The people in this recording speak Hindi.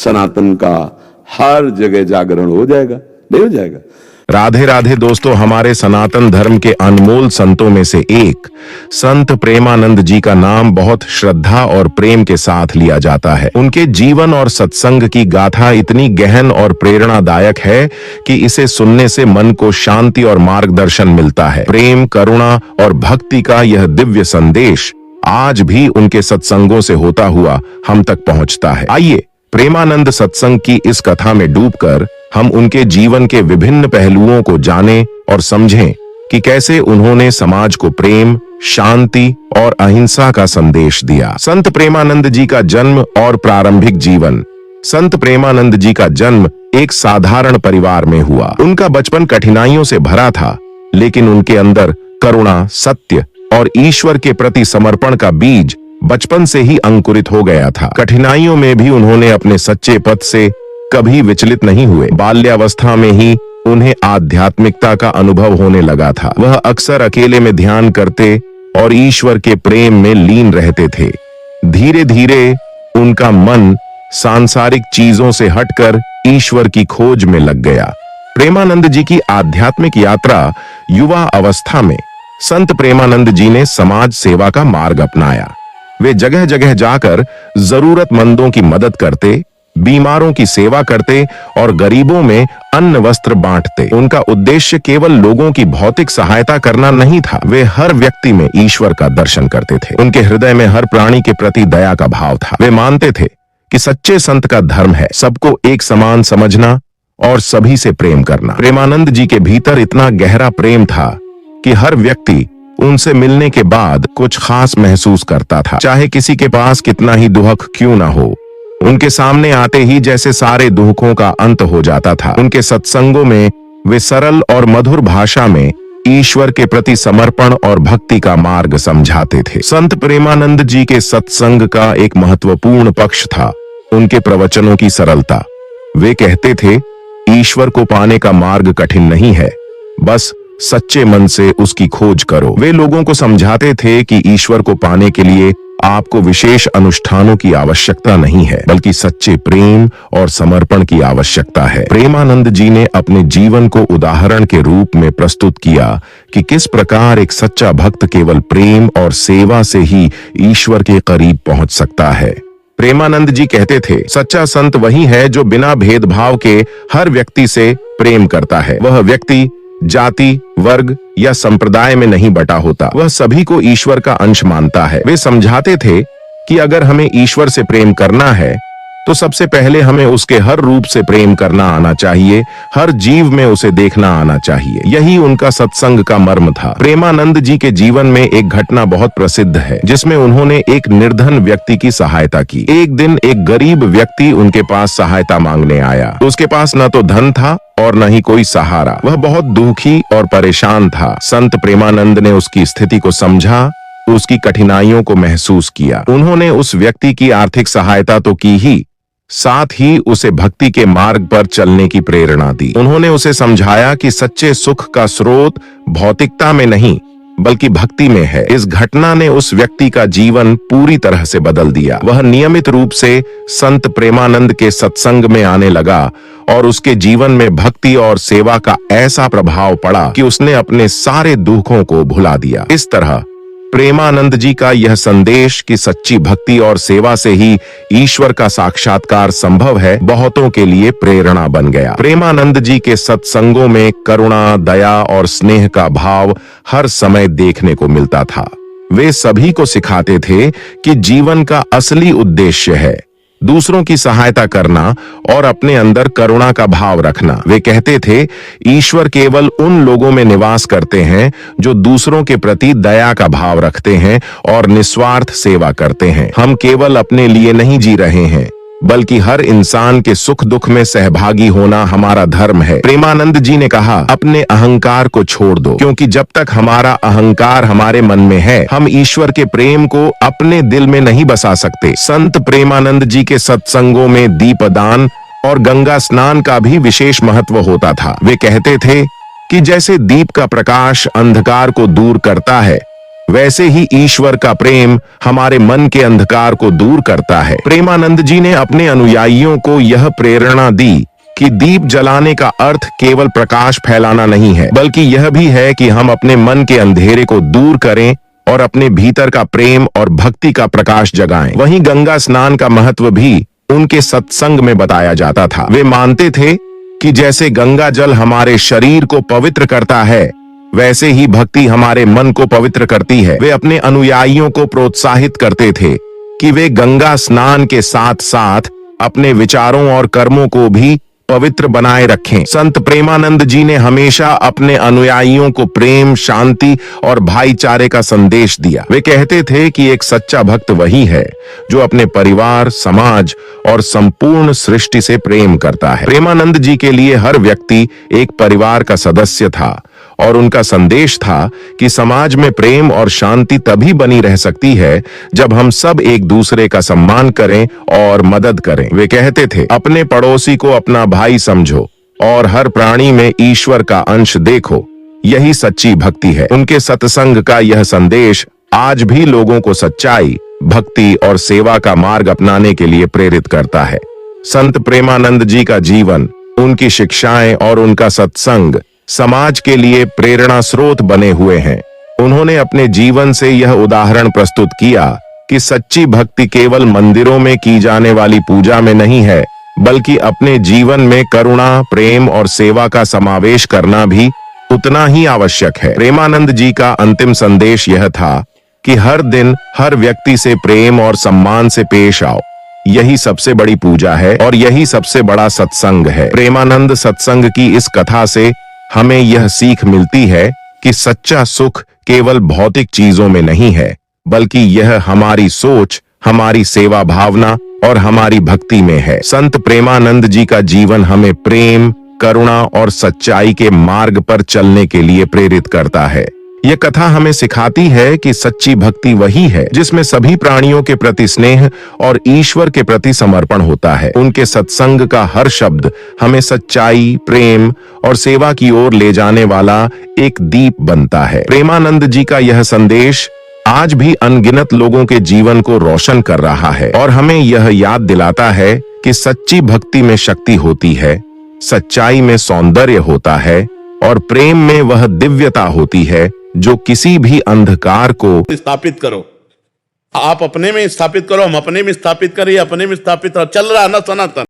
सनातन का हर जगह जागरण हो जाएगा, नहीं हो जाएगा। राधे राधे दोस्तों, हमारे सनातन धर्म के अनमोल संतों में से एक संत प्रेमानंद जी का नाम बहुत श्रद्धा और प्रेम के साथ लिया जाता है। उनके जीवन और सत्संग की गाथा इतनी गहन और प्रेरणादायक है कि इसे सुनने से मन को शांति और मार्गदर्शन मिलता है। प्रेम, करुणा और भक्ति का यह दिव्य संदेश आज भी उनके सत्संगों से होता हुआ हम तक पहुंचता है। आइए प्रेमानंद सत्संग की इस कथा में डूबकर हम उनके जीवन के विभिन्न पहलुओं को जानें और समझें कि कैसे उन्होंने समाज को प्रेम, शांति और अहिंसा का संदेश दिया। संत प्रेमानंद जी का जन्म और प्रारंभिक जीवन। संत प्रेमानंद जी का जन्म एक साधारण परिवार में हुआ। उनका बचपन कठिनाइयों से भरा था, लेकिन उनके अंदर करुणा, सत्य और ईश्वर के प्रति समर्पण का बीज बचपन से ही अंकुरित हो गया था। कठिनाइयों में भी उन्होंने अपने सच्चे पथ से कभी विचलित नहीं हुए। बाल्यावस्था में ही उन्हें आध्यात्मिकता का अनुभव होने लगा था। वह अक्सर अकेले में ध्यान करते और ईश्वर के प्रेम में लीन रहते थे। धीरे धीरे उनका मन सांसारिक चीजों से हटकर ईश्वर की खोज में लग गया। प्रेमानंद जी की आध्यात्मिक यात्रा युवा अवस्था में संत प्रेमानंद जी ने समाज सेवा का मार्ग अपनाया। वे जगह जगह जाकर जरूरतमंदों की मदद करते, बीमारों की सेवा करते और गरीबों में अन्न वस्त्र बांटते। उनका उद्देश्य केवल लोगों की भौतिक सहायता करना नहीं था, वे हर व्यक्ति में ईश्वर का दर्शन करते थे। उनके हृदय में हर प्राणी के प्रति दया का भाव था। वे मानते थे कि सच्चे संत का धर्म है सबको एक समान समझना और सभी से प्रेम करना। प्रेमानंद जी के भीतर इतना गहरा प्रेम था कि हर व्यक्ति उनसे मिलने के बाद कुछ खास महसूस करता था, चाहे किसी के पास कितना ही दुख क्यों ना हो। उनके सामने आते ही जैसे सारे दुखों का अंत हो जाता था। उनके सत्संगों में वे सरल और मधुर भाषा में ईश्वर के प्रति समर्पण और भक्ति का मार्ग समझाते थे। संत प्रेमानंद जी के सत्संग का एक महत्वपूर्ण पक्ष था उनके प्रवचनों की सरलता। वे कहते थे, ईश्वर को पाने का मार्ग कठिन नहीं है, बस सच्चे मन से उसकी खोज करो। वे लोगों को समझाते थे कि ईश्वर को पाने के लिए आपको विशेष अनुष्ठानों की आवश्यकता नहीं है, बल्कि सच्चे प्रेम और समर्पण की आवश्यकता है। प्रेमानंद जी ने अपने जीवन को उदाहरण के रूप में प्रस्तुत किया कि किस प्रकार एक सच्चा भक्त केवल प्रेम और सेवा से ही ईश्वर के करीब पहुंच सकता है। प्रेमानंद जी कहते थे, सच्चा संत वही है जो बिना भेदभाव के हर व्यक्ति से प्रेम करता है। वह व्यक्ति जाति, वर्ग या संप्रदाय में नहीं बटा होता, वह सभी को ईश्वर का अंश मानता है। वे समझाते थे कि अगर हमें ईश्वर से प्रेम करना है तो सबसे पहले हमें उसके हर रूप से प्रेम करना आना चाहिए, हर जीव में उसे देखना आना चाहिए। यही उनका सत्संग का मर्म था। प्रेमानंद जी के जीवन में एक घटना बहुत प्रसिद्ध है जिसमें उन्होंने एक निर्धन व्यक्ति की सहायता की। एक दिन एक गरीब व्यक्ति उनके पास सहायता मांगने आया। तो उसके पास न तो धन था और न ही कोई सहारा। वह बहुत दुखी और परेशान था। संत प्रेमानंद ने उसकी स्थिति को समझा, उसकी कठिनाइयों को महसूस किया। उन्होंने उस व्यक्ति की आर्थिक सहायता तो की ही, साथ ही उसे भक्ति के मार्ग पर चलने की प्रेरणा दी। उन्होंने उसे समझाया कि सच्चे सुख का स्रोत भौतिकता में नहीं बल्कि भक्ति में है। इस घटना ने उस व्यक्ति का जीवन पूरी तरह से बदल दिया। वह नियमित रूप से संत प्रेमानंद के सत्संग में आने लगा और उसके जीवन में भक्ति और सेवा का ऐसा प्रभाव पड़ा कि उसने अपने सारे दुखों को भुला दिया। इस तरह प्रेमानंद जी का यह संदेश कि सच्ची भक्ति और सेवा से ही ईश्वर का साक्षात्कार संभव है, बहुतों के लिए प्रेरणा बन गया। प्रेमानंद जी के सत्संगों में करुणा, दया और स्नेह का भाव हर समय देखने को मिलता था। वे सभी को सिखाते थे कि जीवन का असली उद्देश्य है दूसरों की सहायता करना और अपने अंदर करुणा का भाव रखना। वे कहते थे, ईश्वर केवल उन लोगों में निवास करते हैं जो दूसरों के प्रति दया का भाव रखते हैं और निस्वार्थ सेवा करते हैं। हम केवल अपने लिए नहीं जी रहे हैं, बल्कि हर इंसान के सुख दुख में सहभागी होना हमारा धर्म है। प्रेमानंद जी ने कहा, अपने अहंकार को छोड़ दो, क्योंकि जब तक हमारा अहंकार हमारे मन में है, हम ईश्वर के प्रेम को अपने दिल में नहीं बसा सकते। संत प्रेमानंद जी के सत्संगों में दीपदान और गंगा स्नान का भी विशेष महत्व होता था। वे कहते थे कि जैसे दीप का प्रकाश अंधकार को दूर करता है, वैसे ही ईश्वर का प्रेम हमारे मन के अंधकार को दूर करता है। प्रेमानंद जी ने अपने अनुयायियों को यह प्रेरणा दी कि दीप जलाने का अर्थ केवल प्रकाश फैलाना नहीं है, बल्कि यह भी है कि हम अपने मन के अंधेरे को दूर करें और अपने भीतर का प्रेम और भक्ति का प्रकाश जगाएं। वहीं गंगा स्नान का महत्व भी उनके सत्संग में बताया जाता था। वे मानते थे कि जैसे गंगा जल हमारे शरीर को पवित्र करता है, वैसे ही भक्ति हमारे मन को पवित्र करती है। वे अपने अनुयायियों को प्रोत्साहित करते थे कि वे गंगा स्नान के साथ साथ अपने विचारों और कर्मों को भी पवित्र बनाए रखें। संत प्रेमानंद जी ने हमेशा अपने अनुयायियों को प्रेम, शांति और भाईचारे का संदेश दिया। वे कहते थे कि एक सच्चा भक्त वही है जो अपने परिवार, समाज और संपूर्ण सृष्टि से प्रेम करता है। प्रेमानंद जी के लिए हर व्यक्ति एक परिवार का सदस्य था और उनका संदेश था कि समाज में प्रेम और शांति तभी बनी रह सकती है जब हम सब एक दूसरे का सम्मान करें और मदद करें। वे कहते थे, अपने पड़ोसी को अपना भाई समझो और हर प्राणी में ईश्वर का अंश देखो, यही सच्ची भक्ति है। उनके सत्संग का यह संदेश आज भी लोगों को सच्चाई, भक्ति और सेवा का मार्ग अपनाने के लिए प्रेरित करता है। संत प्रेमानंद जी का जीवन, उनकी शिक्षाएं और उनका सत्संग समाज के लिए प्रेरणा स्रोत बने हुए हैं। उन्होंने अपने जीवन से यह उदाहरण प्रस्तुत किया कि सच्ची भक्ति केवल मंदिरों में की जाने वाली पूजा में नहीं है, बल्कि अपने जीवन में करुणा, प्रेम और सेवा का समावेश करना भी उतना ही आवश्यक है। प्रेमानंद जी का अंतिम संदेश यह था कि हर दिन हर व्यक्ति से प्रेम और सम्मान से पेश आओ, यही सबसे बड़ी पूजा है और यही सबसे बड़ा सत्संग है। प्रेमानंद सत्संग की इस कथा से हमें यह सीख मिलती है कि सच्चा सुख केवल भौतिक चीजों में नहीं है, बल्कि यह हमारी सोच, हमारी सेवा भावना और हमारी भक्ति में है। संत प्रेमानंद जी का जीवन हमें प्रेम, करुणा और सच्चाई के मार्ग पर चलने के लिए प्रेरित करता है। यह कथा हमें सिखाती है कि सच्ची भक्ति वही है जिसमें सभी प्राणियों के प्रति स्नेह और ईश्वर के प्रति समर्पण होता है। उनके सत्संग का हर शब्द हमें सच्चाई, प्रेम और सेवा की ओर ले जाने वाला एक दीप बनता है। प्रेमानंद जी का यह संदेश आज भी अनगिनत लोगों के जीवन को रोशन कर रहा है और हमें यह याद दिलाता है कि सच्ची भक्ति में शक्ति होती है, सच्चाई में सौंदर्य होता है और प्रेम में वह दिव्यता होती है जो किसी भी अंधकार को स्थापित करो। आप अपने में स्थापित करो, हम अपने में स्थापित करें, अपने में स्थापित रहो, चल रहा ना सनातन।